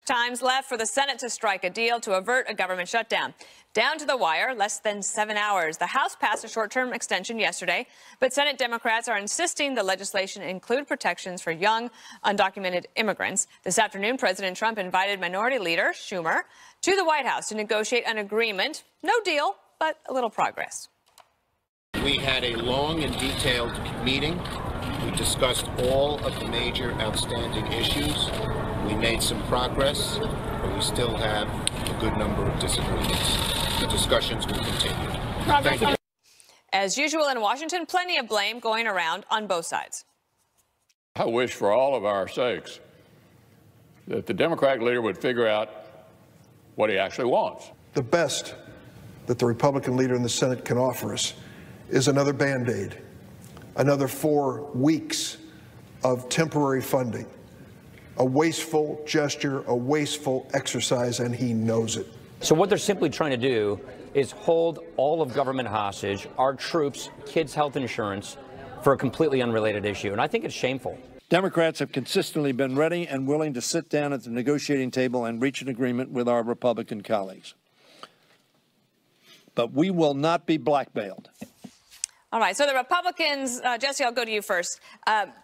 times left for the Senate to strike a deal to avert a government shutdown. Down to the wire, less than 7 hours. The House passed a short-term extension yesterday, but Senate Democrats are insisting the legislation include protections for young, undocumented immigrants. This afternoon, President Trump invited Minority Leader Schumer to the White House to negotiate an agreement. No deal, but a little progress. We had a long and detailed meeting. We discussed all of the major outstanding issues. We made some progress, but we still have a good number of disagreements. The discussions will continue. Thank you. As usual in Washington, plenty of blame going around on both sides. I wish for all of our sakes that the Democratic leader would figure out what he actually wants. The best that the Republican leader in the Senate can offer us is another Band-Aid, another 4 weeks of temporary funding, a wasteful gesture, a wasteful exercise, and he knows it. So what they're simply trying to do is hold all of government hostage, our troops, kids' health insurance, for a completely unrelated issue. And I think it's shameful. Democrats have consistently been ready and willing to sit down at the negotiating table and reach an agreement with our Republican colleagues. But we will not be blackmailed. All right, so the Republicans, Jesse, I'll go to you first.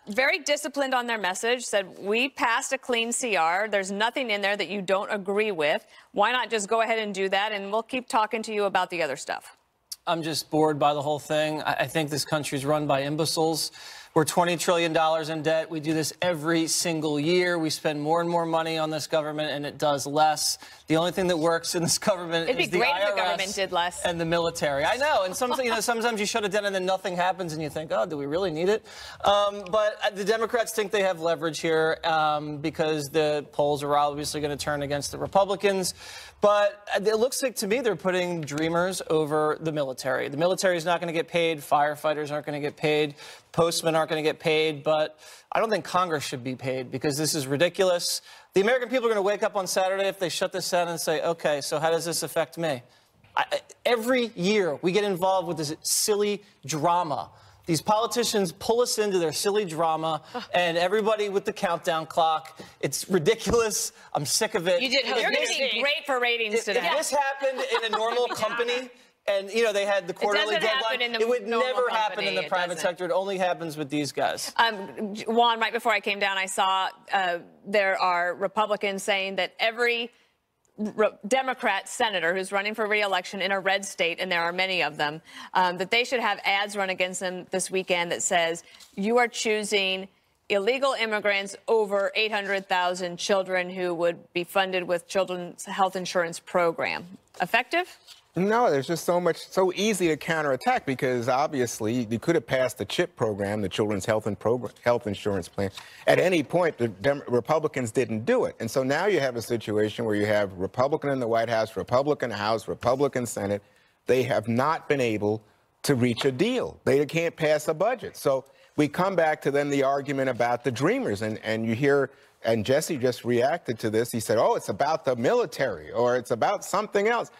Very disciplined on their message, said we passed a clean CR. There's nothing in there that you don't agree with. Why not just go ahead and do that, and we'll keep talking to you about the other stuff. I'm just bored by the whole thing. I think this country's run by imbeciles. We're $20 trillion in debt. We do this every single year. We spend more and more money on this government, and it does less. The only thing that works in this government is the IRS. It'd be great if the government did less. And the military. I know. And sometimes you shut it down and then nothing happens, and you think, oh, do we really need it? But the Democrats think they have leverage here because the polls are obviously going to turn against the Republicans. But it looks like, to me, they're putting dreamers over the military. The military is not going to get paid. Firefighters aren't going to get paid. Postmen aren't going to get paid. But I don't think Congress should be paid because this is ridiculous. The American people are going to wake up on Saturday if they shut this down and say, OK, so how does this affect me? Every year we get involved with this silly drama. These politicians pull us into their silly drama, and everybody with the countdown clock. It's ridiculous. I'm sick of it. You're going to be great for ratings today. If this happened in a normal company, and, you know, they had the quarterly deadline, it would never happen in the private sector. It only happens with these guys. Juan, right before I came down, I saw there are Republicans saying that every Democrat senator who's running for re-election in a red state, and there are many of them, that they should have ads run against them this weekend that says, you are choosing illegal immigrants over 800,000 children who would be funded with children's health insurance program. Effective? No, there's just so easy to counterattack because obviously you could have passed the CHIP program, the Children's Health Insurance Plan. At any point, the Republicans didn't do it. And so now you have a situation where you have Republican in the White House, Republican House, Republican Senate. They have not been able to reach a deal. They can't pass a budget. So we come back to then the argument about the Dreamers. And you hear, and Jesse just reacted to this. He said, oh, it's about the military or it's about something else.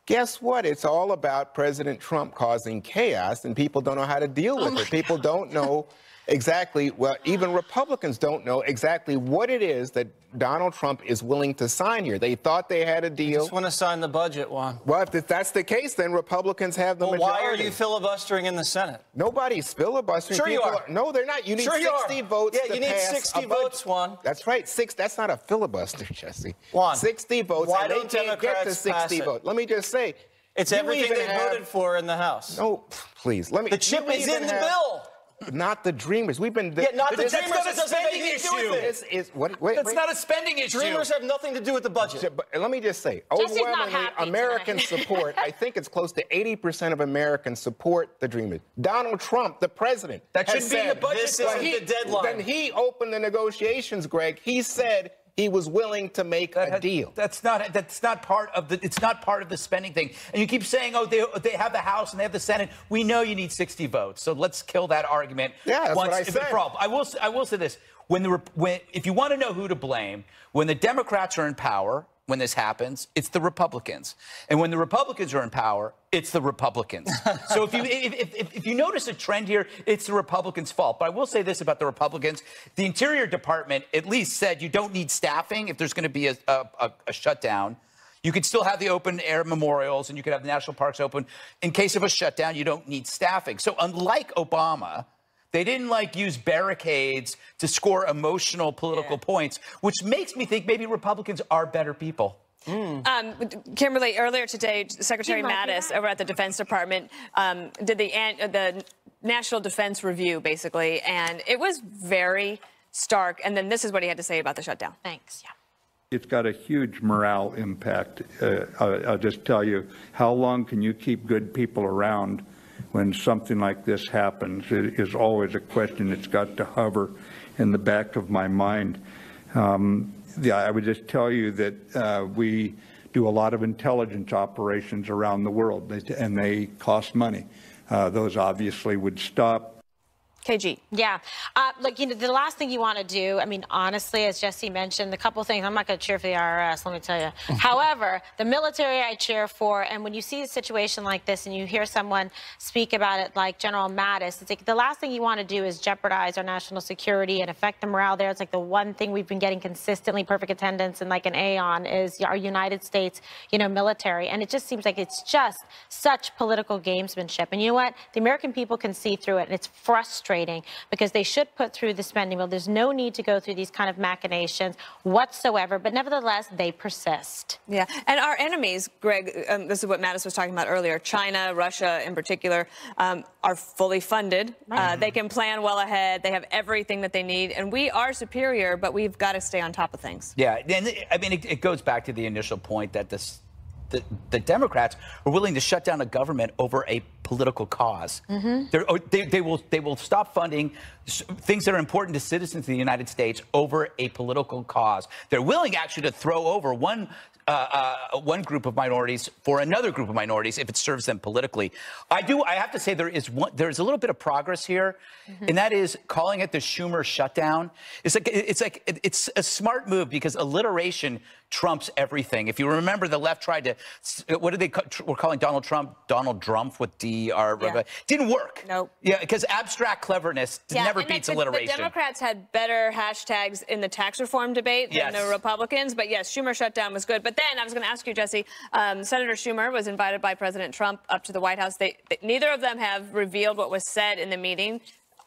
Guess what? It's all about President Trump causing chaos, and people don't know how to deal with it. People don't know exactly, well, even Republicans don't know exactly what it is that Donald Trump is willing to sign here. They thought they had a deal. I just want to sign the budget, Juan. Well, if that's the case, then Republicans have the majority. Why are you filibustering in the Senate? Nobody's filibustering. Sure you are. No, they're not. You need 60 votes to pass. Yeah, you need 60 votes, Juan. That's right. That's not a filibuster, Jesse. Juan, 60 votes. Why and don't they can't get to 60 votes. Let me just say. It's everything they voted for in the House. No, please. The chip is in the bill. Not the Dreamers. We've been. Yeah, not the Dreamers. That's not a spending issue. That's not a spending issue. Dreamers have nothing to do with the budget. But let me just say, overwhelmingly, Americans support. I think it's close to 80% of Americans support the Dreamers. Donald Trump, the president, that should be in the budget. This is the deadline. When he opened the negotiations, Greg, he said he was willing to make a deal. That's not part of the. It's not part of the spending thing. And you keep saying, oh, they have the House and they have the Senate. We know you need 60 votes. So let's kill that argument. Yeah, that's what I said. I will say this: if you want to know who to blame, when the Democrats are in power, when this happens? It's the Republicans. And when the Republicans are in power, it's the Republicans. So if you notice a trend here, it's the Republicans' fault. But I will say this about the Republicans. The Interior Department at least said you don't need staffing if there's going to be a shutdown. You could still have the open-air memorials, and you could have the national parks open. In case of a shutdown, you don't need staffing. So unlike Obama, they didn't use barricades to score emotional political points, which makes me think maybe Republicans are better people. Kimberly, earlier today, Secretary Mattis over at the Defense Department did the National Defense Review, basically, and it was very stark. And then this is what he had to say about the shutdown. Thanks. Yeah. It's got a huge morale impact. I'll just tell you, how long can you keep good people around when something like this happens? It is always a question that's got to hover in the back of my mind. I would just tell you that we do a lot of intelligence operations around the world, and they cost money. Those obviously would stop. KG. Yeah. Look, the last thing you want to do, I mean, honestly, as Jesse mentioned, a couple things, I'm not going to cheer for the IRS, let me tell you. However, the military I cheer for, and when you see a situation like this and you hear someone speak about it like General Mattis, it's like the last thing you want to do is jeopardize our national security and affect the morale there. It's like the one thing we've been getting consistently perfect attendance and like an A on is our United States, military. And it just seems like it's just such political gamesmanship. And you know what? The American people can see through it, and it's frustrating. Because they should put through the spending bill. There's no need to go through these kind of machinations whatsoever, but nevertheless, they persist. Yeah, and our enemies, Greg, this is what Mattis was talking about earlier, China, Russia in particular, are fully funded. They can plan well ahead. They have everything that they need, and we are superior, but we've got to stay on top of things. Yeah, and I mean, it goes back to the initial point that the Democrats are willing to shut down a government over a political cause. They will stop funding things that are important to citizens of the United States over a political cause. They're willing actually to throw over one group of minorities for another group of minorities if it serves them politically. I have to say there's a little bit of progress here, and that is calling it the Schumer shutdown. It's a smart move because alliteration trumps everything. If you remember, the left tried to, we're calling Donald Trump Donald Drumpf with D-R. Yeah. Didn't work. Nope. Yeah, because abstract cleverness never beats alliteration. The Democrats had better hashtags in the tax reform debate than the Republicans, but yes, Schumer shutdown was good. But then I was going to ask you, Jesse, Senator Schumer was invited by President Trump up to the White House. Neither of them have revealed what was said in the meeting.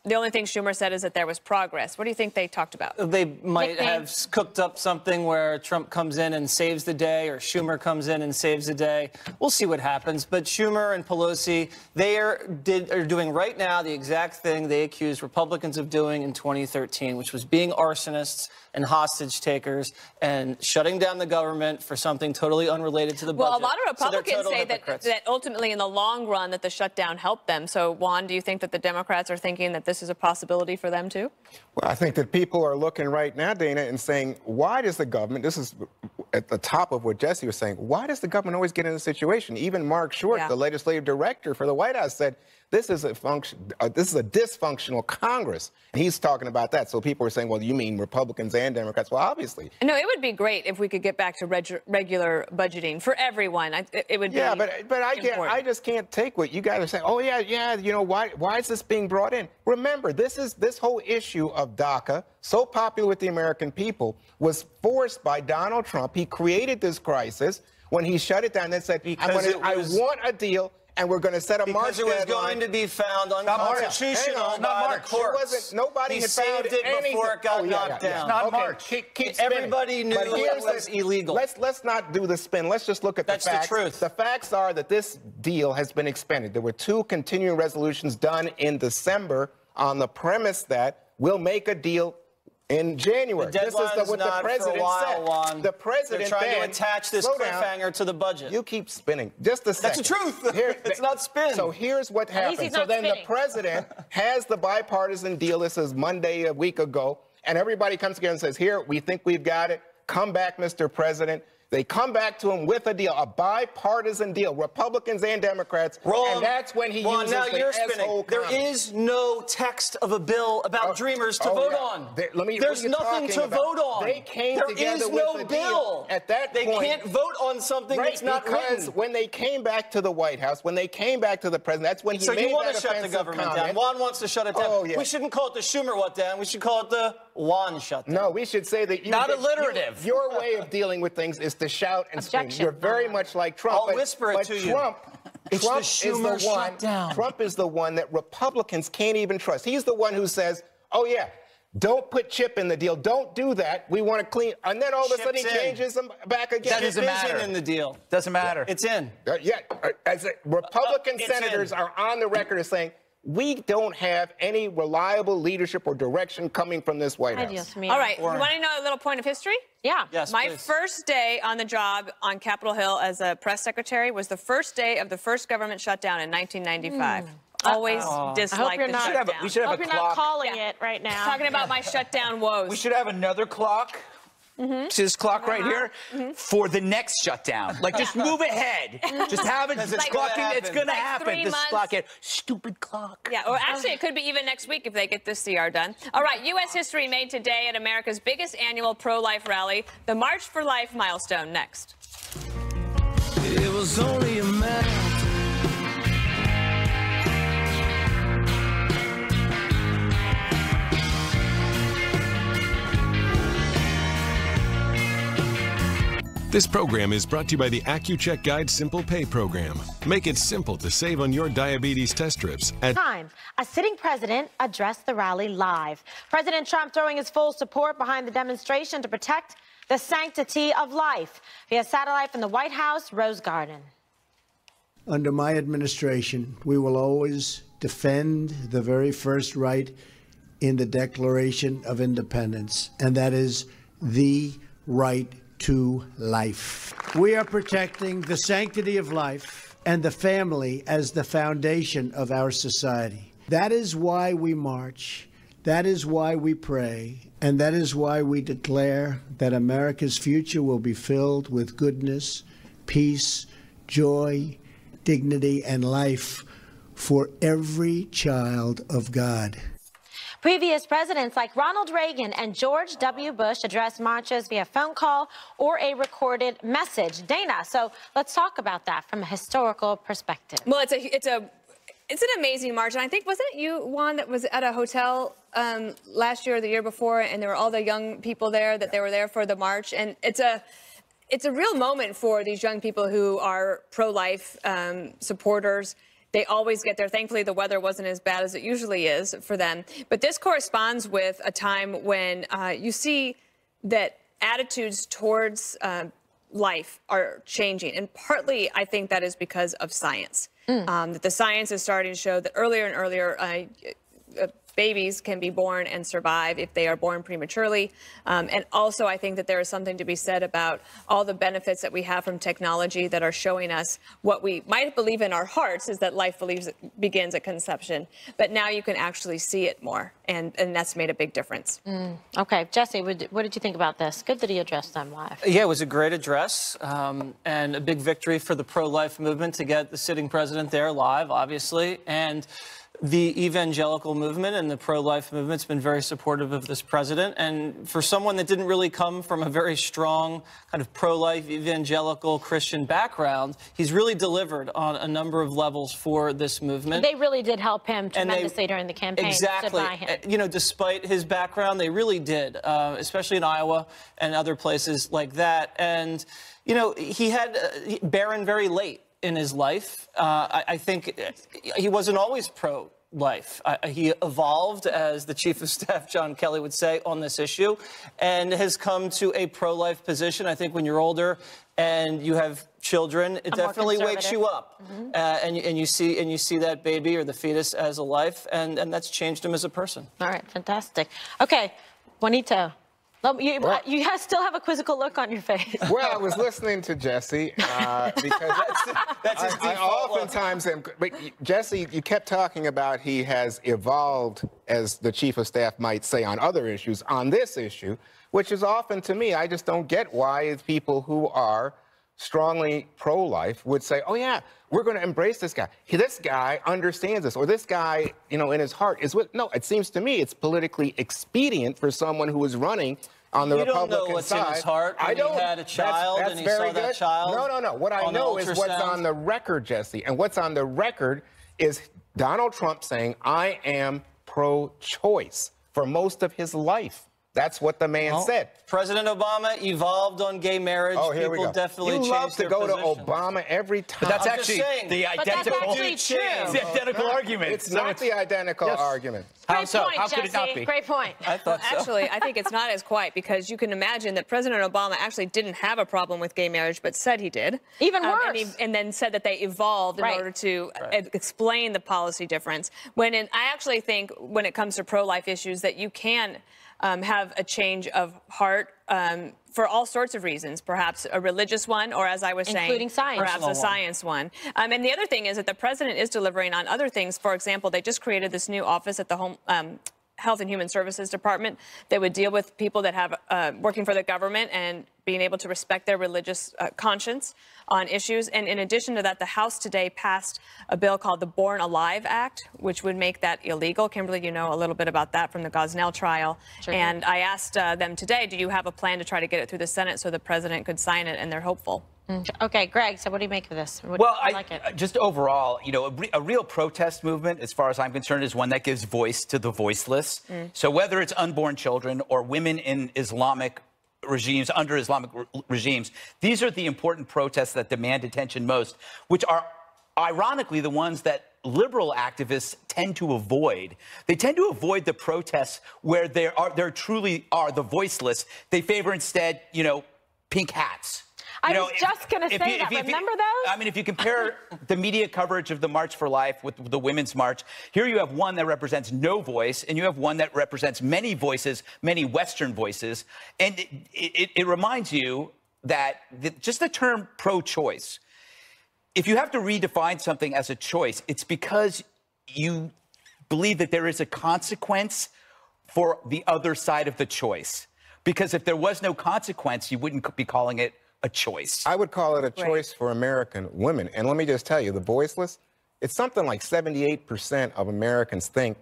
The only thing Schumer said is that there was progress. What do you think they talked about? They might have cooked up something where Trump comes in and saves the day, or Schumer comes in and saves the day. We'll see what happens. But Schumer and Pelosi, they are doing right now the exact thing they accused Republicans of doing in 2013, which was being arsonists and hostage takers and shutting down the government for something totally unrelated to the budget. Well, a lot of Republicans say that ultimately in the long run that the shutdown helped them. So, Juan, do you think that the Democrats are thinking that this is a possibility for them too? Well, I think that people are looking right now, Dana, and saying, why does the government, this is at the top of what Jesse was saying, why does the government always get in a situation? Even Mark Short, the legislative director for the White House, said, this is a dysfunctional Congress. And he's talking about that. So people are saying, well, you mean Republicans and Democrats? Well, obviously. No, it would be great if we could get back to regular budgeting for everyone. It would be but I just can't take what you guys are saying. Oh, yeah, why is this being brought in? Remember, this whole issue of DACA, so popular with the American people, was forced by Donald Trump. He created this crisis when he shut it down and said, I want a deal. And we're going to set a March deadline. Because it was going to be found unconstitutional by the courts. Nobody had found it before it got knocked down. Not March. Everybody knew it was illegal. Let's not do the spin. Let's just look at the facts. That's the truth. The facts are that this deal has been expended. There were 2 continuing resolutions done in December on the premise that we'll make a deal in January. This is what the president said. Juan. The president They're trying to attach this cliffhanger to the budget. You keep spinning. Just a second. That's the truth. It's not spin. So here's what happened. So then the president has the bipartisan deal. This is Monday a week ago. And everybody comes together and says, here, we think we've got it. Come back, Mr. President. They come back to him with a deal, a bipartisan deal, Republicans and Democrats. Wrong. And that's when he Ron, uses now the you're S-hole spinning. There comment. is no text of a bill about Dreamers to vote on. There's nothing to vote on. They came there together is with no a bill. deal. At that they point, can't vote on something that's not because written. when they came back to the White House, when they came back to the president, that's when he So made you want that to shut the offensive government comment. down. Juan wants to shut it down. Oh, yeah. We shouldn't call it the Schumer what down. We should call it the Juan shutdown. No, we should say that Not alliterative. Your way of dealing with things is to shout and scream. Objection. You're very much like Trump. I'll whisper it to you. Trump It's Trump the is Schumer the one. shutdown. Trump is the one that Republicans can't even trust. He's the one who says, "Oh yeah, don't put Chip in the deal. Don't do that. We want to clean." And then all of a sudden he Chip's in. changes them back again. That doesn't matter. In the deal. Doesn't matter. It's in. Republican It's senators in. are on the record as saying, we don't have any reliable leadership or direction coming from this White House. All right, you want to know a little point of history? Yeah. Yes, My please. first day on the job on Capitol Hill as a press secretary was the first day of the first government shutdown in 1995. Always disliked the shutdown. We should have Hope a you're clock. not calling it right now. Talking about my shutdown woes. We should have another clock. This clock right here for the next shutdown. Like, just move ahead. Just have it. It's Clocking. It's going to Like happen. 3 This months. clock. Stupid clock. Yeah, or actually, it could be even next week if they get this CR done. All right, U.S. history made today at America's biggest annual pro-life rally, the March for Life milestone. Next. It was only a matter. This program is brought to you by the AccuCheck Guide Simple Pay program. Make it simple to save on your diabetes test strips at Time. A sitting president addressed the rally live. President Trump throwing his full support behind the demonstration to protect the sanctity of life. Via satellite from the White House, Rose Garden. Under my administration, we will always defend the very first right in the Declaration of Independence, and that is the right to life. We are protecting the sanctity of life and the family as the foundation of our society. That is why we march. That is why we pray. And that is why we declare that America's future will be filled with goodness, peace, joy, dignity, and life for every child of God. Previous presidents like Ronald Reagan and George W. Bush addressed marches via phone call or a recorded message. Dana, so let's talk about that from a historical perspective. Well, it's an amazing march, and I think, wasn't it you, Juan, that was at a hotel last year or the year before, and there were all the young people there that they were there for the march, and it's a real moment for these young people who are pro-life supporters. They always get there. Thankfully, the weather wasn't as bad as it usually is for them. But this corresponds with a time when you see that attitudes towards life are changing. And partly, I think that is because of science. That the science is starting to show that earlier and earlier babies can be born and survive if they are born prematurely. And also, I think that there is something to be said about all the benefits that we have from technology that are showing us what we might believe in our hearts is that life begins at conception. But now you can actually see it more, and that's made a big difference. Okay, Jesse, what did you think about this? Good that he addressed them live. Yeah, it was a great address and a big victory for the pro-life movement to get the sitting president there live, obviously. And the evangelical movement and the pro-life movement's been very supportive of this president. And for someone that didn't really come from a very strong kind of pro-life evangelical Christian background, he's really delivered on a number of levels for this movement. They really did help him tremendously during the campaign. Exactly. Stood by him. You know, despite his background, they really did, especially in Iowa and other places like that. And, you know, he had Barron very late in his life. I think he wasn't always pro-life. He evolved, as the Chief of Staff, John Kelly, would say, on this issue, and has come to a pro-life position. I think when you're older and you have children, it definitely wakes you up, and you see that baby or the fetus as a life, and that's changed him as a person. All right, fantastic. Okay, Juanito. You guys still have a quizzical look on your face. Well, I was listening to Jesse because that's his I oftentimes am. But Jesse, you kept talking about he has evolved, as the Chief of Staff might say, on other issues. On this issue, which is often, to me, I just don't get why people who are strongly pro-life would say, oh, yeah, we're going to embrace this guy. This guy understands this, or this guy, you know, in his heart is with. No, it seems to me it's politically expedient for someone who is running on the Republican side. You don't know what's in his heart when he had a child and he saw that child. No. What I know is what's on the record, Jesse. And what's on the record is Donald Trump saying, I am pro-choice for most of his life. That's what the man said. President Obama evolved on gay marriage. Oh, here we go. Definitely you love changed to go position. to Obama every time. But that's actually the identical, the identical argument. It's not the identical argument. Great so? point, How could it not Jesse. be? Great point. I thought so. Actually, I think it's not as quite, because you can imagine that President Obama actually didn't have a problem with gay marriage, but said he did. Even worse. And then said that they evolved in order to explain the policy difference. I actually think when it comes to pro-life issues that you can have a change of heart for all sorts of reasons, perhaps a religious one, or as I was saying, including science, perhaps a science one. And the other thing is that the president is delivering on other things. For example, they just created this new office at the Home Health and Human Services Department that would deal with people that have working for the government and being able to respect their religious conscience on issues. And in addition to that, the House today passed a bill called the Born Alive Act, which would make that illegal. Kimberly, you know a little bit about that from the Gosnell trial. Sure. And I asked them today, do you have a plan to try to get it through the Senate so the president could sign it? And they're hopeful. Okay, Greg, so what do you make of this? Well, like it? Just overall, you know, a real protest movement, as far as I'm concerned, is one that gives voice to the voiceless. So whether it's unborn children or women in Islamic regimes, under Islamic regimes, these are the important protests that demand attention most, which are ironically the ones that liberal activists tend to avoid. They tend to avoid the protests where there truly are the voiceless. They favor instead, you know, pink hats. I was just going to say that. Remember those? I mean, if you compare the media coverage of the March for Life with the Women's March, here you have one that represents no voice, and you have one that represents many voices, many Western voices. And it reminds you that just the term pro-choice, if you have to redefine something as a choice, it's because you believe that there is a consequence for the other side of the choice. Because if there was no consequence, you wouldn't be calling it a choice. I would call it a choice for American women. And let me just tell you, the voiceless, it's something like 78% of Americans think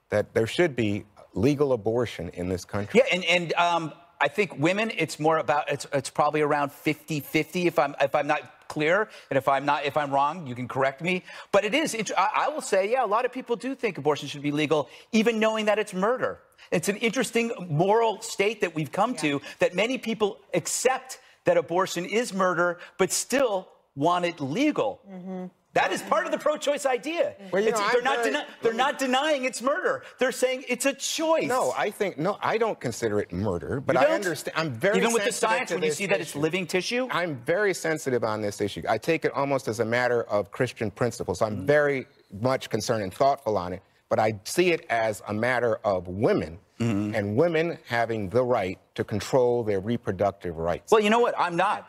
that there should be legal abortion in this country. Yeah, and I think women, it's more about, it's probably around 50-50 if I'm not clear, and if I'm wrong, you can correct me. But it is, I will say, yeah, a lot of people do think abortion should be legal, even knowing that it's murder. It's an interesting moral state that we've come to, that many people accept that abortion is murder, but still want it legal. That is part of the pro-choice idea. Well, you know, they're not denying it's murder. They're saying it's a choice. No, I don't consider it murder, but I understand. I'm very even with the sensitive science to when you this see that issue. it's living tissue. I'm very sensitive on this issue. I take it almost as a matter of Christian principles. I'm very much concerned and thoughtful on it, but I see it as a matter of women. And women having the right to control their reproductive rights. Well, you know what? I'm not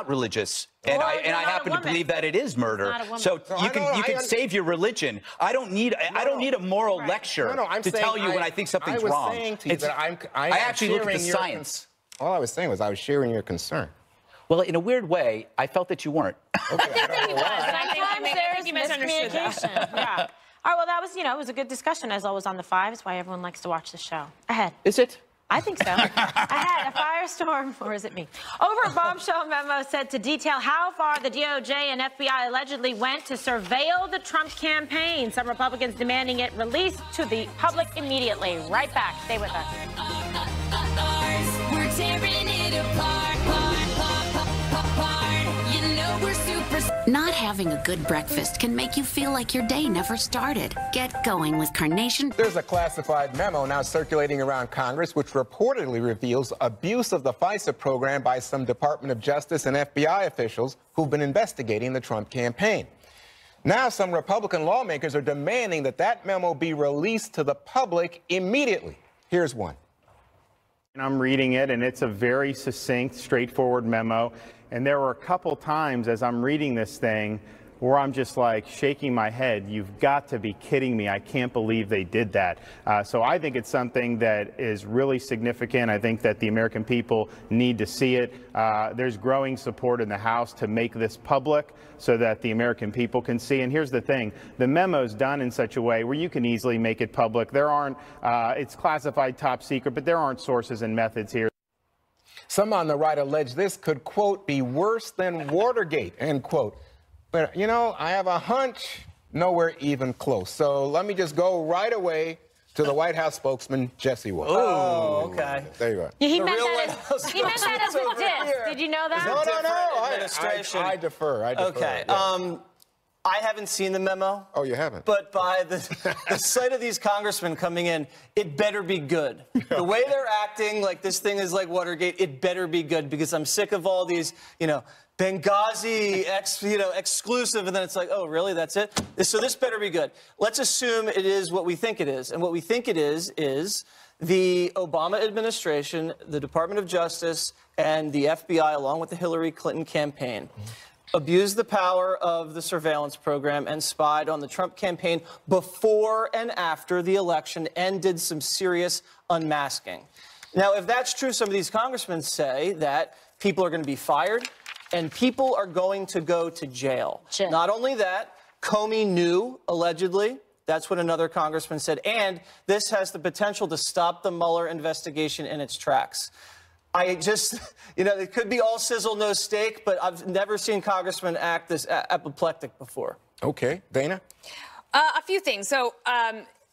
religious, and I happen to believe that it is murder. So you can save your religion. I don't need a moral lecture to tell you when I think something's wrong. I was saying to you that I actually look at the science. All I was saying was I was sharing your concern. Well, in a weird way, I felt that you weren't. I think there's miscommunication. Yeah. All right, well, that was, it was a good discussion, as always, on The Five. It's why everyone likes to watch the show. Ahead. Is it? I think so. Ahead, a firestorm, or is it me? Over a bombshell memo said to detail how far the DOJ and FBI allegedly went to surveil the Trump campaign. Some Republicans demanding it released to the public immediately. Right back. Stay with us. We're tearing it apart. You know we're super. Not having a good breakfast can make you feel like your day never started. Get going with Carnation. There's a classified memo now circulating around Congress which reportedly reveals abuse of the FISA program by some Department of Justice and FBI officials who've been investigating the Trump campaign. Now some Republican lawmakers are demanding that that memo be released to the public immediately. Here's one. I'm reading it, and it's a very succinct, straightforward memo. And there were a couple times as I'm reading this thing where I'm just like shaking my head. You've got to be kidding me. I can't believe they did that. So I think it's something that is really significant. I think that the American people need to see it. There's growing support in the House to make this public so that the American people can see. And here's the thing. The memo's done in such a way where you can easily make it public. There aren't, it's classified top secret, but there aren't sources and methods here. Some on the right allege this could, quote, be worse than Watergate, end quote. But, you know, I have a hunch nowhere even close. So let me just go right away to the White House spokesman, Jesse Wolf. Oh, okay. There you go. Yeah, he meant that as a diss. Did you know that? No. I defer. Okay. Yeah. I haven't seen the memo. Oh, you haven't? But by the sight of these congressmen coming in, it better be good. The way they're acting, like this thing is like Watergate, it better be good, because I'm sick of all these, Benghazi, exclusive, and then it's like, oh, really, that's it? So this better be good. Let's assume it is what we think it is. And what we think it is the Obama administration, the Department of Justice, and the FBI, along with the Hillary Clinton campaign, abused the power of the surveillance program and spied on the Trump campaign before and after the election and did some serious unmasking. Now, if that's true, some of these congressmen say that people are going to be fired and people are going to go to jail. Not only that, Comey knew, allegedly. That's what another congressman said. And this has the potential to stop the Mueller investigation in its tracks. I just, it could be all sizzle, no steak, but I've never seen congressmen act this apoplectic before. Okay. Dana? A few things. So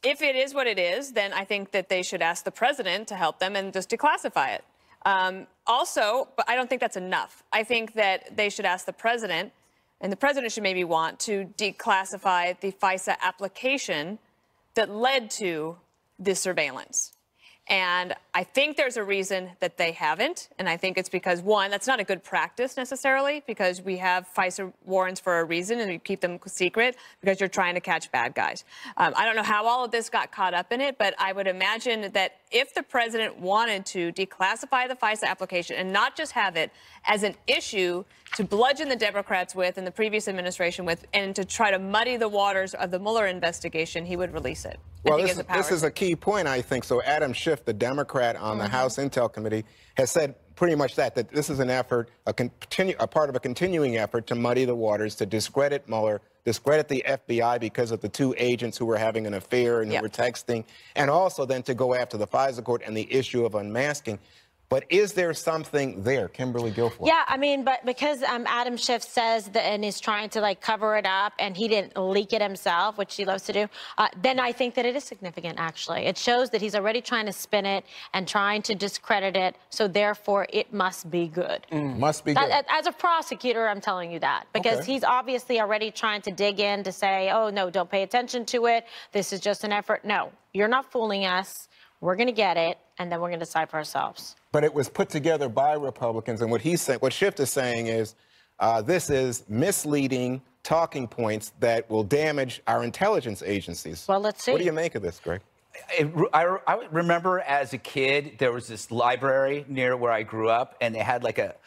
if it is what it is, then I think that they should ask the president to help them and just declassify it. Also, but I don't think that's enough. I think that they should ask the president, and the president should maybe want to declassify the FISA application that led to this surveillance. And I think there's a reason that they haven't. And I think it's because, one, that's not a good practice necessarily, because we have FISA warrants for a reason and we keep them secret because you're trying to catch bad guys. I don't know how all of this got caught up in it, but I would imagine that if the president wanted to declassify the FISA application and not just have it as an issue to bludgeon the Democrats with and the previous administration with, and to try to muddy the waters of the Mueller investigation, he would release it. Well, this is a key point, I think. So Adam Schiff, the Democrat on the House Intel Committee, has said pretty much that this is an effort, a part of a continuing effort to muddy the waters, to discredit Mueller, discredit the FBI because of the two agents who were having an affair and who were texting, and also then to go after the FISA court and the issue of unmasking. But is there something there, Kimberly Guilfoyle? Yeah, I mean, but because Adam Schiff says that and is trying to cover it up, and he didn't leak it himself, which he loves to do, then I think that it is significant, actually. It shows that he's already trying to spin it and trying to discredit it, so therefore it must be good. Must be good. As a prosecutor, I'm telling you that, because he's obviously already trying to dig in to say, oh, no, don't pay attention to it. This is just an effort. No, you're not fooling us. We're going to get it, and then we're going to decide for ourselves. But it was put together by Republicans, and what Schiff is saying is this is misleading talking points that will damage our intelligence agencies. Well, let's see. What do you make of this, Greg? I remember as a kid, there was this library near where I grew up, and they had it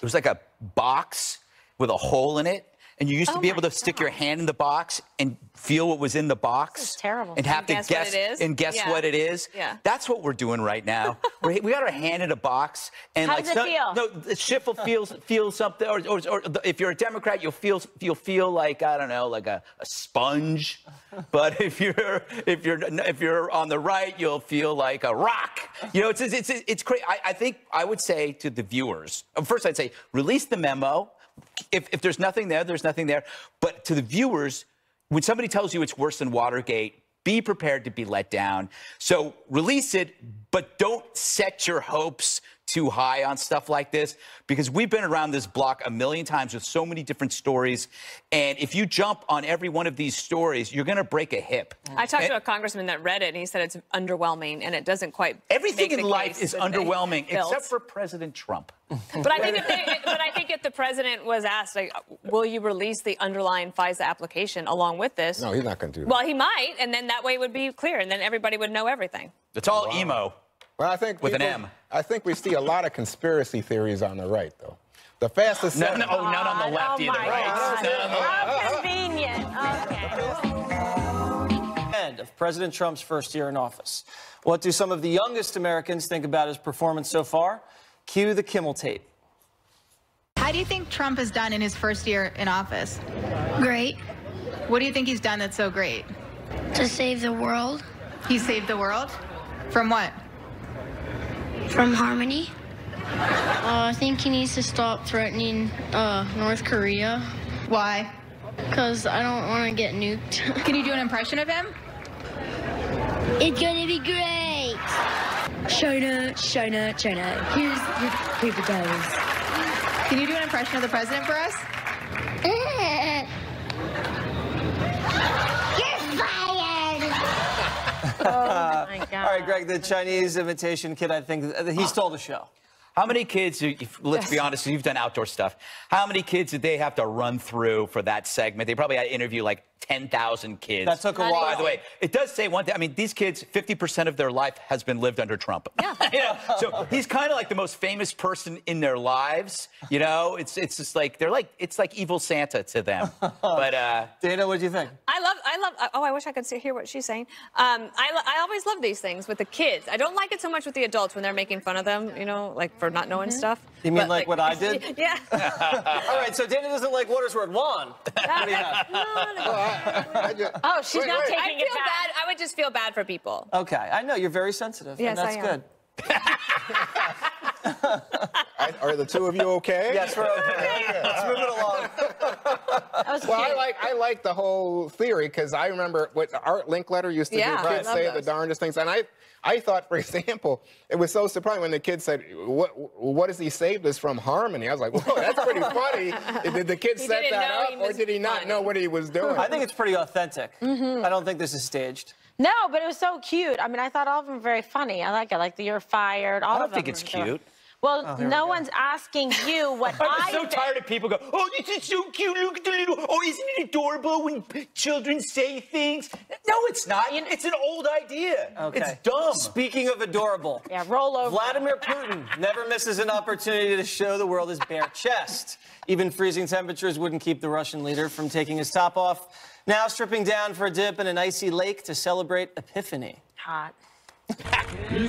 was like a box with a hole in it. And you used to be able to stick your hand in the box and feel what was in the box. This is terrible. And have to guess what it is. And guess what it is. Yeah. That's what we're doing right now. we got our hand in a box. And how does it feel? No, the Schiff will feel something. Or if you're a Democrat, you'll feel like, I don't know, like a sponge. But if you're on the right, you'll feel like a rock. It's crazy. I think I would say to the viewers, first I'd say release the memo. If there's nothing there, there's nothing there. But to the viewers, when somebody tells you it's worse than Watergate, be prepared to be let down. So release it, but don't set your hopes too high on stuff like this, because we've been around this block a million times with so many different stories. And if you jump on every one of these stories, you're going to break a hip. I talked to a congressman that read it, and he said it's underwhelming, and it doesn't quite. Everything in life is underwhelming, except for President Trump. But I think if the president was asked, will you release the underlying FISA application along with this? No, he's not going to do that. Well, he might, and then that way it would be clear, and then everybody would know everything. It's all emo. Well, I think with an M. I think we see a lot of conspiracy theories on the right, though. The fastest. None on the left either, right? How convenient. Okay. End of President Trump's first year in office. What do some of the youngest Americans think about his performance so far? Cue the Kimmel tape. How do you think Trump has done in his first year in office? Great. What do you think he's done that's so great? To save the world. He saved the world? From what? From harmony. I think he needs to stop threatening North Korea. Why? Because I don't want to get nuked. Can you do an impression of him? It's gonna be great. China, China, China. Here's your paper guys. Can you do an impression of the president for us? You're fired. Oh my God. All right, Greg, the Chinese imitation kid, I think he stole the show. How many kids, let's be honest, you've done outdoor stuff. How many kids did they have to run through for that segment? They probably had to interview like 10,000 kids. That took a while. By the way, it does say one thing. I mean, these kids, 50% of their life has been lived under Trump. Yeah. You know, so he's kind of like the most famous person in their lives. You know, it's just like, it's like evil Santa to them. But Dana, what do you think? I love, oh, I wish I could hear what she's saying. I always love these things with the kids. I don't like it so much with the adults when they're making fun of them, you know, like for not knowing stuff. You mean like what I did? Yeah. All right, so Dana doesn't like Watersworth. Juan, what do you have? Oh, she's not taking it bad. I would just feel bad for people. Okay, I know you're very sensitive, Yes, and that's I am. good. Are the two of you okay? Yes, we're okay. Let's move it along. Well, I like the whole theory because I remember what Art Linkletter used to do. Kids say the darndest things, and I thought, for example, it was so surprising when the kid said, "What has he saved us from harmony?" I was like, "Whoa, that's pretty funny." Did the kid set that up, or did he not know what he was doing? I think it's pretty authentic. I don't think this is staged. No, but it was so cute. I mean, I thought all of them were very funny. I like it. Like the "You're fired." All I of don't them. think it's cute. Well, no one's asking you what I'm so tired of people go, "Oh, this is so cute. Look at the little. Oh, isn't it adorable when children say things?" No, it's not. It's an old idea. Okay. It's dumb. Speaking of adorable, yeah, roll over. Vladimir Putin never misses an opportunity to show the world his bare chest. Even freezing temperatures wouldn't keep the Russian leader from taking his top off. Now stripping down for a dip in an icy lake to celebrate Epiphany. Hot. You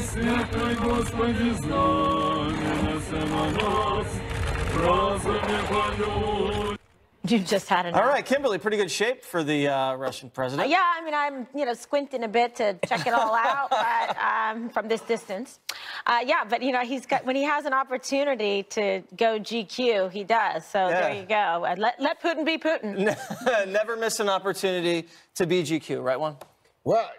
just had enough. All right, Kimberly, pretty good shape for the Russian president. Yeah, I mean, I'm squinting a bit to check it all out, but from this distance. Yeah, but when he has an opportunity to go GQ, he does. So there you go. Let Putin be Putin. Never miss an opportunity to be GQ, right, Juan? Well,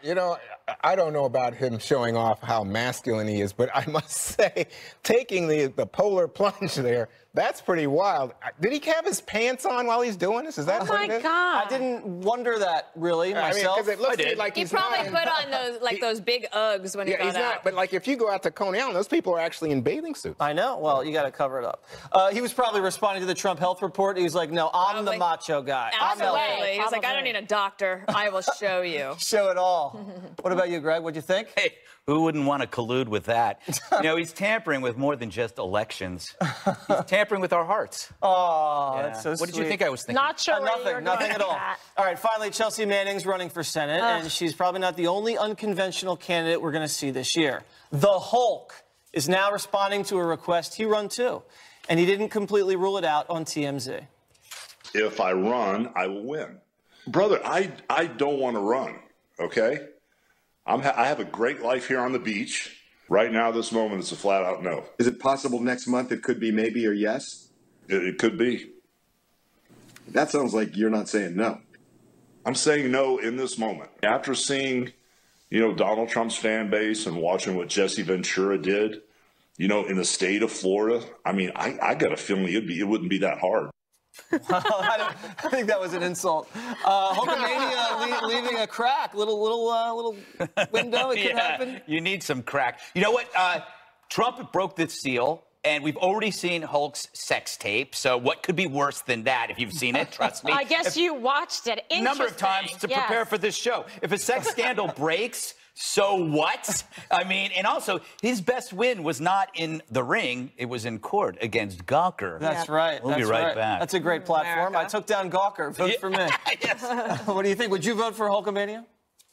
I don't know about him showing off how masculine he is, but I must say, taking the polar plunge there, that's pretty wild. Did he have his pants on while he's doing this? Is that what it is? God. I didn't wonder that, really, myself. I mean, it looks to me like He probably put on those big Uggs when he got he's out. not. But like, if you go out to Coney Island, those people are actually in bathing suits. I know. Well, you got to cover it up. He was probably responding to the Trump health report. He was like, "No, I'm the macho guy. I'm Absolutely. He was like, "I don't need a doctor. I will show you." Show it all. What about you, Greg? What'd you think? Hey, who wouldn't want to collude with that? He's tampering with more than just elections. He's tampering with our hearts. Oh, that's so sweet. What did you think I was thinking? Not sure. Nothing at all. All right, finally, Chelsea Manning's running for Senate, and she's probably not the only unconventional candidate we're going to see this year. The Hulk is now responding to a request he run too, and he didn't completely rule it out on TMZ. If I run, I will win. Brother, I don't want to run, okay? I have a great life here on the beach. Right now, this moment, it's a flat-out no. Is it possible next month it could be maybe or yes? It could be. That sounds like you're not saying no. I'm saying no in this moment. After seeing, Donald Trump's fan base and watching what Jesse Ventura did, in the state of Florida, I mean, I got a feeling it wouldn't be that hard. I think that was an insult. Hulkamania leaving a crack, little window. It could happen. You need some crack. You know what? Trump broke the seal, and we've already seen Hulk's sex tape. So what could be worse than that? If you've seen it, trust me. I guess you watched it. A number of times to prepare for this show. If a sex scandal breaks, So what? I mean, and also, his best win was not in the ring. It was in court against Gawker. That's right. We'll be right back. That's a great platform. I took down Gawker. Vote for me. Yes. What do you think? Would you vote for Hulkamania?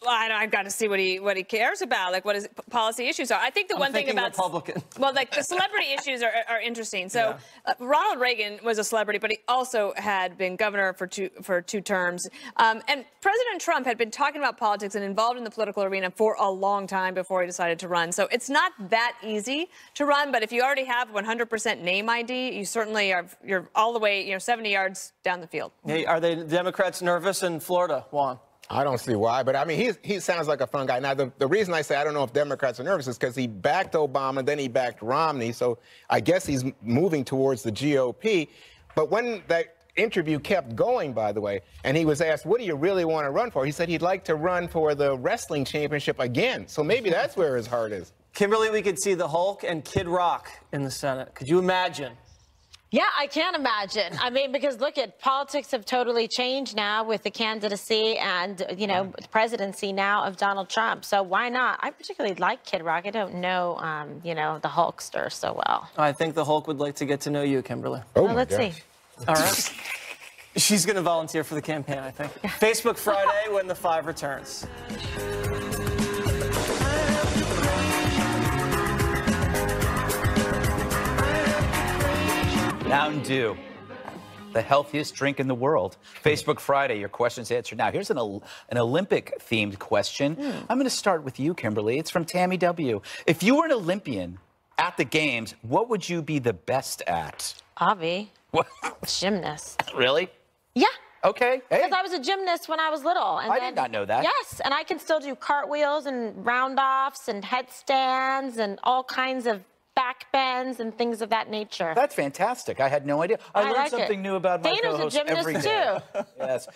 Well, I've got to see what he cares about, like what his policy issues are. I think the one thing about Republican. Well, like the celebrity issues are interesting. So Ronald Reagan was a celebrity, but he also had been governor for two terms. And President Trump had been talking about politics and involved in the political arena for a long time before he decided to run. So it's not that easy to run. But if you already have 100% name ID, you certainly you're all the way 70 yards down the field. Hey, are the Democrats nervous in Florida, Juan? I don't see why, but I mean, he sounds like a fun guy. Now, the reason I say I don't know if Democrats are nervous is because he backed Obama, then he backed Romney, so I guess he's moving towards the GOP. But when that interview kept going, by the way, and he was asked, what do you really want to run for? He said he'd like to run for the wrestling championship again. So maybe that's where his heart is. Kimberly, we could see the Hulk and Kid Rock in the Senate. Could you imagine? Yeah, I can't imagine. I mean, because look at politics have totally changed now with the candidacy and, the presidency now of Donald Trump. So why not? I particularly like Kid Rock. I don't know, the Hulkster so well. I think the Hulk would like to get to know you, Kimberly. Well, let's see. All right. She's going to volunteer for the campaign, I think. Facebook Friday when the 5 returns. Mountain Dew, the healthiest drink in the world. Facebook Friday, your questions answered now. Here's an Olympic-themed question. I'm going to start with you, Kimberly. It's from Tammy W. If you were an Olympian at the Games, what would you be the best at? Avi. What? Gymnast. Really? Yeah. Okay. Because I was a gymnast when I was little. And I did not know that. Yes, and I can still do cartwheels and round-offs and headstands and all kinds of back bends and things of that nature. That's fantastic. I had no idea. I learned like something new about my Dana's co-host a gymnast every day. too. Yes.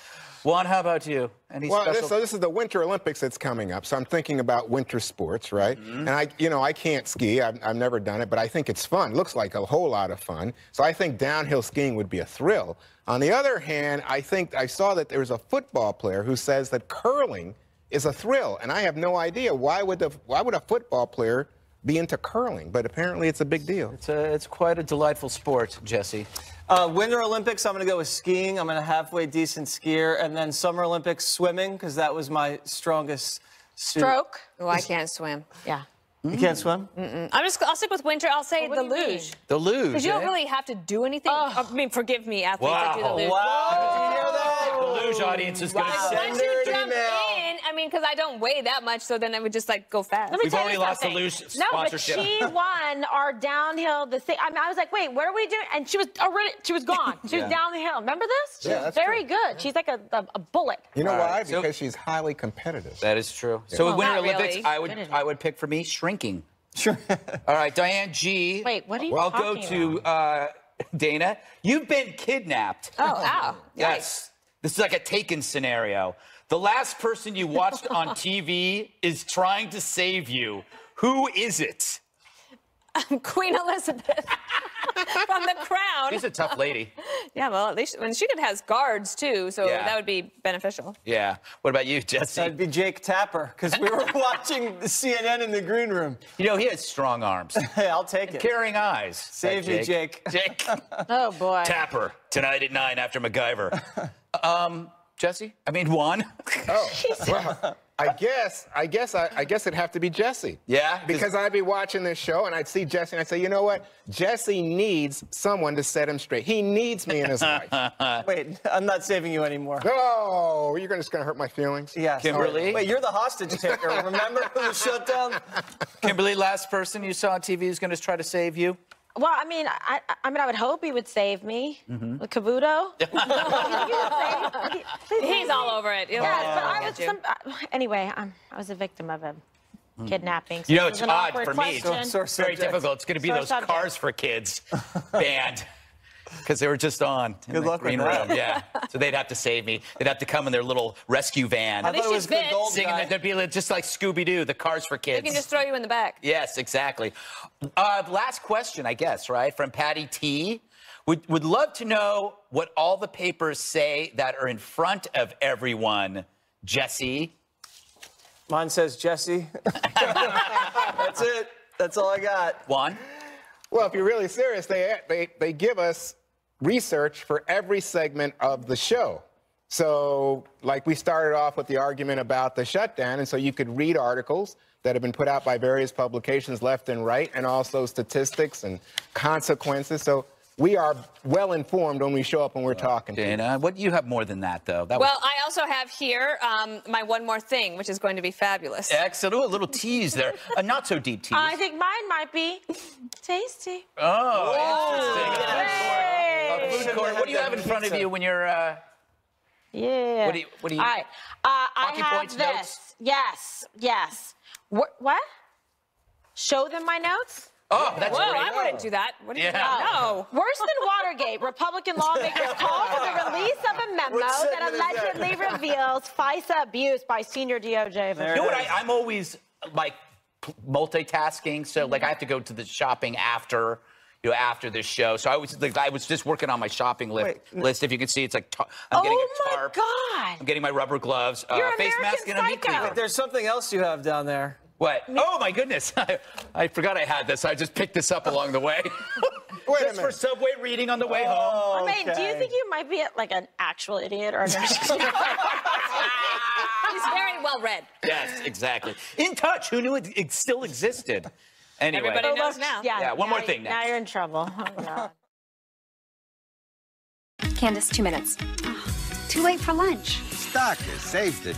Juan, how about you? Any special? So this is the Winter Olympics that's coming up. So I'm thinking about winter sports, right? And I can't ski. I've never done it, but I think it's fun. Looks like a whole lot of fun. So I think downhill skiing would be a thrill. On the other hand, I think I saw that there's a football player who says that curling is a thrill, and I have no idea why would a football player be into curling, but apparently it's a big deal. It's quite a delightful sport, Jesse. Winter Olympics, I'm going to go with skiing. I'm a halfway decent skier. And then Summer Olympics, swimming, because that was my strongest stroke. Oh, I can't swim. Yeah. You can't swim? I'll stick with winter. I'll say the luge. The luge. Because you don't really have to do anything. I mean, forgive me, athletes that do the luge. Wow. Did you hear that? The luge audience is going to Once you jump in, I mean, because I don't weigh that much, so then I would just go fast. We've already lost the luge sponsorship. No, but she won our downhill. I was like, wait, what are we doing? And she was gone. She was down the hill. Remember this? She was very good. She's like a bullet. You know why? Because she's highly competitive. That is true. So with Winter Olympics, I would pick for me shrinking. Sure. All right, Diane G. Wait, what are you I'll talking go to Dana. You've been kidnapped. Oh, wow. Yes. This is like a Taken scenario. The last person you watched on TV is trying to save you. Who is it? Queen Elizabeth from The Crown. She's a tough lady. Yeah, well, at least she has guards too, so that would be beneficial. Yeah. What about you, Jesse? That'd be Jake Tapper, because we were watching CNN in the green room. You know, he has strong arms. Hey, I'll take it. Caring eyes. Save me, Jake. Jake. Oh, boy. Tapper, tonight at 9 after MacGyver. Jesse? I mean, Juan? Oh, well, I guess it'd have to be Jesse. Yeah? Because I'd be watching this show and I'd see Jesse and I'd say, you know what? Jesse needs someone to set him straight. He needs me in his life. Wait, I'm not saving you anymore. No, you're just going to hurt my feelings? Yes. Kimberly? Wait, you're the hostage taker. Remember the shutdown? Kimberly, last person you saw on TV who's going to try to save you? Well, I mean, I would hope he would save me. With Cavuto. He's all over it. Yes, but anyway, I was a victim of a kidnapping. So You know, it's odd for me. question. It's very difficult. It's going to be those Cars for Kids band. Because they were just on in the green room. Yeah. So they'd have to save me. They'd have to come in their little rescue van. At least she's fit. Singing, they'd be just like Scooby-Doo, the Cars for Kids. They can just throw you in the back. Yes, exactly. Last question, I guess, right, from Patty T. Would love to know what all the papers say that are in front of everyone, Jesse. Mine says Jesse. That's it. That's all I got. Juan? Well, if you're really serious, they give us research for every segment of the show. So, like, we started off with the argument about the shutdown, and so you could read articles that have been put out by various publications left and right, and also statistics and consequences. So we are well informed when we show up and we're talking. Dana, what you have more than that, though? Well, I also have here my one more thing, which is going to be fabulous. Excellent. Ooh, a little tease there. A not so deep tease. I think mine might be tasty. Oh, interesting. Food court. What do you have in front of you when you're? Yeah. What do you? All right. I have points, this. notes? Yes. What? Show them my notes? Oh, that's Whoa, great. I wouldn't do that. What do you No. Worse than Watergate, Republican lawmakers call for the release of a memo that allegedly reveals FISA abuse by senior DOJ. You know what? I'm always like multitasking, so like I have to go to the shopping after. After this show, so I was just working on my shopping list. If you can see, it's like I'm getting a tarp. Oh my God! I'm getting my rubber gloves, face mask, and a meat cleaver. Wait, there's something else you have down there. What? Oh my goodness! I forgot I had this. I just picked this up along the way. Wait a minute. For subway reading on the way home. I mean, do you think you might be like an actual idiot or an He's very well read. Yes, exactly. In Touch. Who knew it still existed? Anyway. Everybody knows now. Yeah, one more thing now you're in trouble. Oh, God. Candace, 2 minutes. Too late for lunch. Stock has saved it.